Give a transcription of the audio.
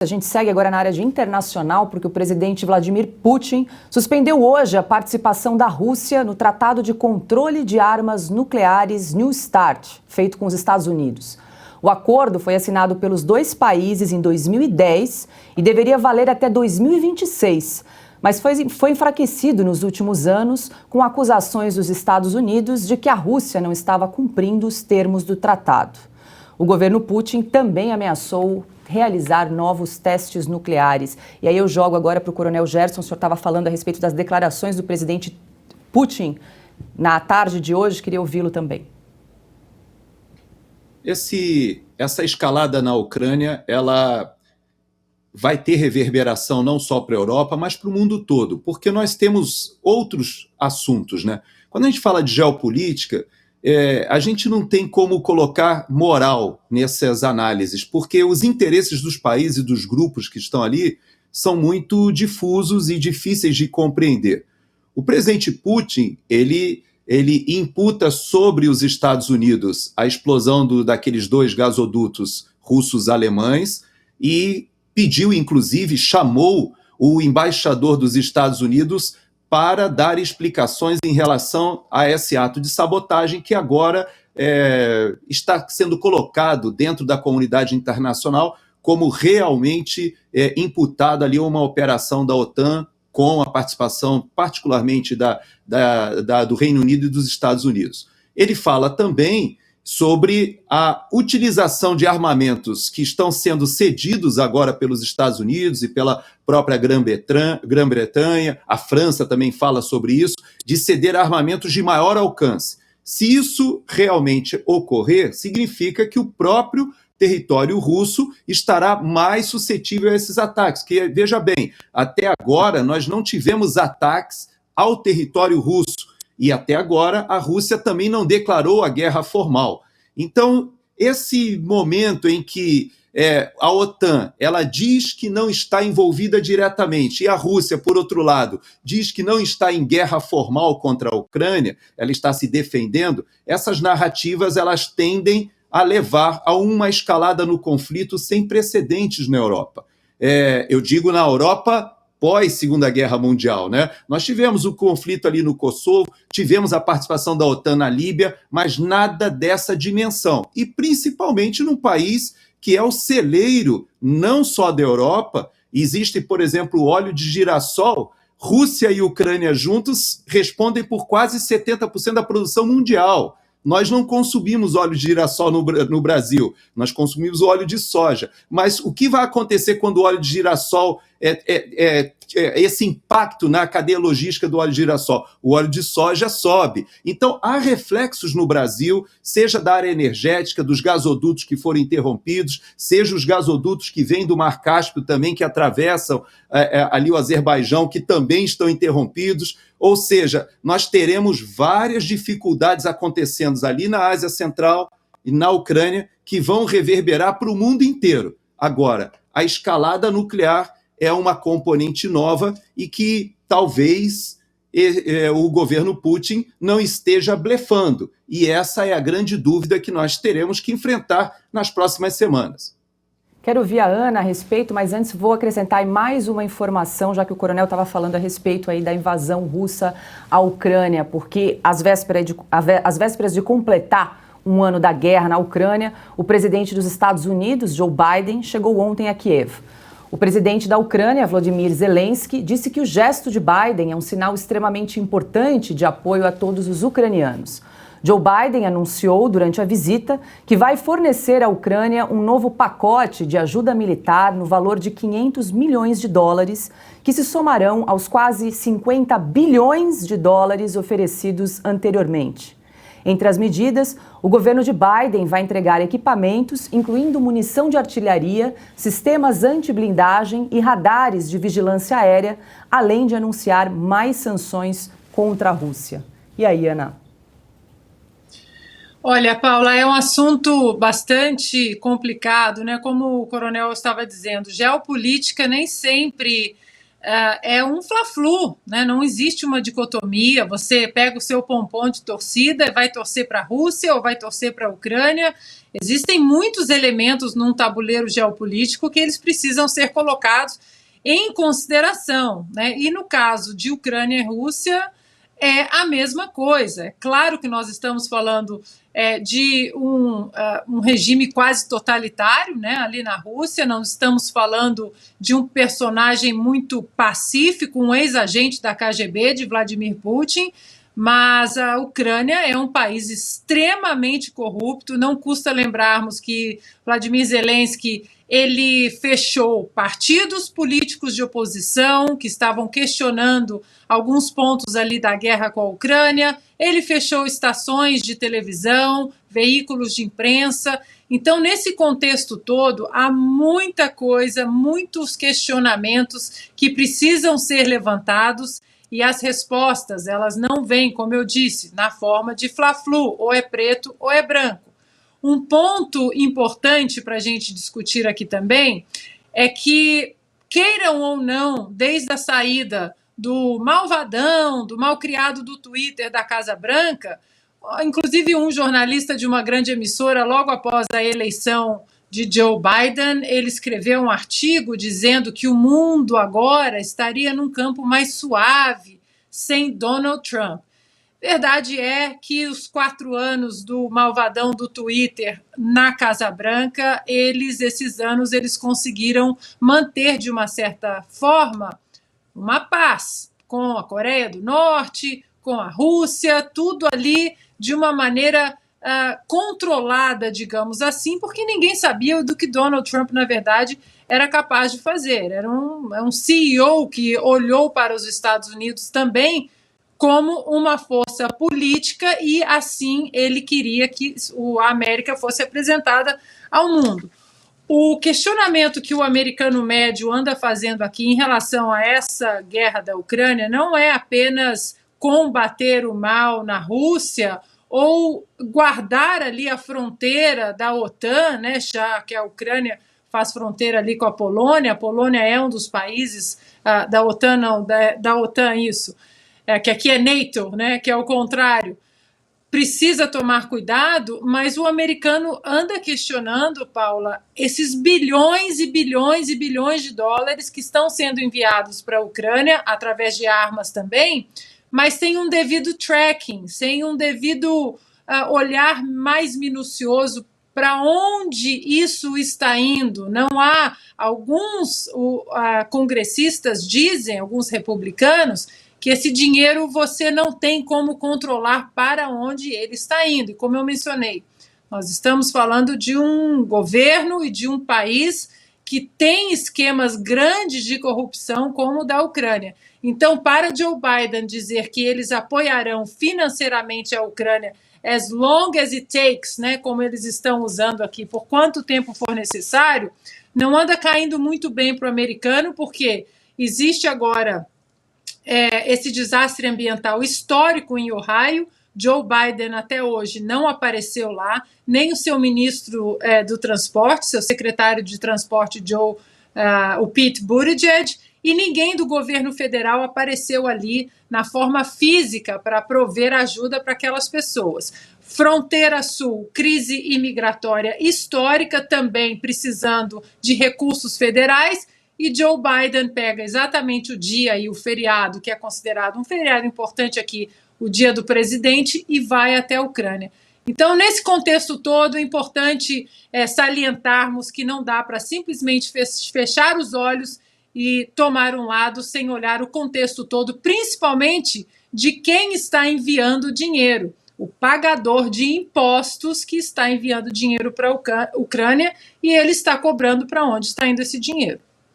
A gente segue agora na área de internacional, porque o presidente Vladimir Putin suspendeu hoje a participação da Rússia no Tratado de Controle de Armas Nucleares New START, feito com os Estados Unidos. O acordo foi assinado pelos dois países em 2010 e deveria valer até 2026, mas foi enfraquecido nos últimos anos com acusações dos Estados Unidos de que a Rússia não estava cumprindo os termos do tratado. O governo Putin também ameaçou realizar novos testes nucleares. E aí eu jogo agora para o Coronel Gerson. O senhor estava falando a respeito das declarações do presidente Putin na tarde de hoje. Queria ouvi-lo também. Essa escalada na Ucrânia, ela vai ter reverberação não só para a Europa, mas para o mundo todo, porque nós temos outros assuntos, né? Quando a gente fala de geopolítica, a gente não tem como colocar moral nessas análises, porque os interesses dos países e dos grupos que estão ali são muito difusos e difíceis de compreender. O presidente Putin, ele imputa sobre os Estados Unidos a explosão daqueles dois gasodutos russos-alemães e pediu, inclusive, chamou o embaixador dos Estados Unidos para dar explicações em relação a esse ato de sabotagem que agora está sendo colocado dentro da comunidade internacional como realmente imputado ali uma operação da OTAN com a participação particularmente do Reino Unido e dos Estados Unidos. Ele fala também sobre a utilização de armamentos que estão sendo cedidos agora pelos Estados Unidos e pela própria Grã-Bretanha, a França também fala sobre isso, de ceder armamentos de maior alcance. Se isso realmente ocorrer, significa que o próprio território russo estará mais suscetível a esses ataques. Que, veja bem, até agora nós não tivemos ataques ao território russo. E até agora a Rússia também não declarou a guerra formal. Então, esse momento em que a OTAN ela diz que não está envolvida diretamente e a Rússia, por outro lado, diz que não está em guerra formal contra a Ucrânia, ela está se defendendo, essas narrativas elas tendem a levar a uma escalada no conflito sem precedentes na Europa. Eu digo na Europa pós-Segunda Guerra Mundial, né? Nós tivemos o conflito ali no Kosovo, tivemos a participação da OTAN na Líbia, mas nada dessa dimensão. E principalmente num país que é o celeiro não só da Europa. Existe, por exemplo, o óleo de girassol. Rússia e Ucrânia juntos respondem por quase 70% da produção mundial. Nós não consumimos óleo de girassol no Brasil, nós consumimos óleo de soja. Mas o que vai acontecer quando o óleo de girassol esse impacto na cadeia logística do óleo de girassol? O óleo de soja sobe. Então, há reflexos no Brasil, seja da área energética, dos gasodutos que foram interrompidos, seja os gasodutos que vêm do Mar Cáspio também, que atravessam ali o Azerbaijão, que também estão interrompidos. Ou seja, nós teremos várias dificuldades acontecendo ali na Ásia Central e na Ucrânia que vão reverberar para o mundo inteiro. Agora, a escalada nuclear é uma componente nova e que talvez o governo Putin não esteja blefando. E essa é a grande dúvida que nós teremos que enfrentar nas próximas semanas. Quero ouvir a Ana a respeito, mas antes vou acrescentar mais uma informação, já que o coronel estava falando a respeito aí da invasão russa à Ucrânia, porque às vésperas de completar um ano da guerra na Ucrânia, o presidente dos Estados Unidos, Joe Biden, chegou ontem a Kiev. O presidente da Ucrânia, Volodymyr Zelensky, disse que o gesto de Biden é um sinal extremamente importante de apoio a todos os ucranianos. Joe Biden anunciou durante a visita que vai fornecer à Ucrânia um novo pacote de ajuda militar no valor de 500 milhões de dólares, que se somarão aos quase 50 bilhões de dólares oferecidos anteriormente. Entre as medidas, o governo de Biden vai entregar equipamentos, incluindo munição de artilharia, sistemas anti-blindagem e radares de vigilância aérea, além de anunciar mais sanções contra a Rússia. E aí, Ana? Olha, Paula, é um assunto bastante complicado, né? Como o coronel estava dizendo, geopolítica nem sempre é um fla-flu, né? Não existe uma dicotomia, você pega o seu pompom de torcida e vai torcer para a Rússia ou vai torcer para a Ucrânia. Existem muitos elementos num tabuleiro geopolítico que eles precisam ser colocados em consideração, né? E no caso de Ucrânia e Rússia, é a mesma coisa. É claro que nós estamos falando de um regime quase totalitário, né, ali na Rússia, não estamos falando de um personagem muito pacífico, um ex-agente da KGB, de Vladimir Putin, mas a Ucrânia é um país extremamente corrupto. Não custa lembrarmos que Vladimir Zelensky ele fechou partidos políticos de oposição que estavam questionando alguns pontos ali da guerra com a Ucrânia, ele fechou estações de televisão, veículos de imprensa. Então, nesse contexto todo, há muita coisa, muitos questionamentos que precisam ser levantados e as respostas, elas não vêm, como eu disse, na forma de fla-flu, ou é preto ou é branco. Um ponto importante para a gente discutir aqui também é que, queiram ou não, desde a saída do malvadão, do malcriado do Twitter da Casa Branca, inclusive um jornalista de uma grande emissora, logo após a eleição de Joe Biden, ele escreveu um artigo dizendo que o mundo agora estaria num campo mais suave, sem Donald Trump. Verdade é que os 4 anos do malvadão do Twitter na Casa Branca, esses anos, eles conseguiram manter, de uma certa forma, uma paz com a Coreia do Norte, com a Rússia, tudo ali de uma maneira controlada, digamos assim, porque ninguém sabia do que Donald Trump, na verdade, era capaz de fazer. Era um CEO que olhou para os Estados Unidos também como uma força política e, assim, ele queria que a América fosse apresentada ao mundo. O questionamento que o americano médio anda fazendo aqui em relação a essa guerra da Ucrânia não é apenas combater o mal na Rússia ou guardar ali a fronteira da OTAN, né, já que a Ucrânia faz fronteira ali com a Polônia é um dos países da OTAN, não, da OTAN, isso, que aqui é NATO, né, que é o contrário. Precisa tomar cuidado, mas o americano anda questionando, Paula, esses bilhões e bilhões e bilhões de dólares que estão sendo enviados para a Ucrânia, através de armas também, mas sem um devido tracking, sem um devido olhar mais minucioso para onde isso está indo. Não há alguns congressistas dizem, alguns republicanos, que esse dinheiro você não tem como controlar para onde ele está indo. E como eu mencionei, nós estamos falando de um governo e de um país que tem esquemas grandes de corrupção como o da Ucrânia. Então, para Joe Biden dizer que eles apoiarão financeiramente a Ucrânia as long as it takes, né, como eles estão usando aqui, por quanto tempo for necessário, não anda caindo muito bem para o americano, porque existe agora esse desastre ambiental histórico em Ohio. Joe Biden até hoje não apareceu lá, nem o seu ministro do transporte, seu secretário de transporte, o Pete Buttigieg, e ninguém do governo federal apareceu ali na forma física para prover ajuda para aquelas pessoas. Fronteira Sul, crise imigratória histórica, também precisando de recursos federais, e Joe Biden pega exatamente o dia e o feriado, que é considerado um feriado importante aqui, o dia do presidente, e vai até a Ucrânia. Então, nesse contexto todo, é importante salientarmos que não dá para simplesmente fechar os olhos e tomar um lado sem olhar o contexto todo, principalmente de quem está enviando dinheiro. O pagador de impostos que está enviando dinheiro para a Ucrânia, e ele está cobrando para onde está indo esse dinheiro.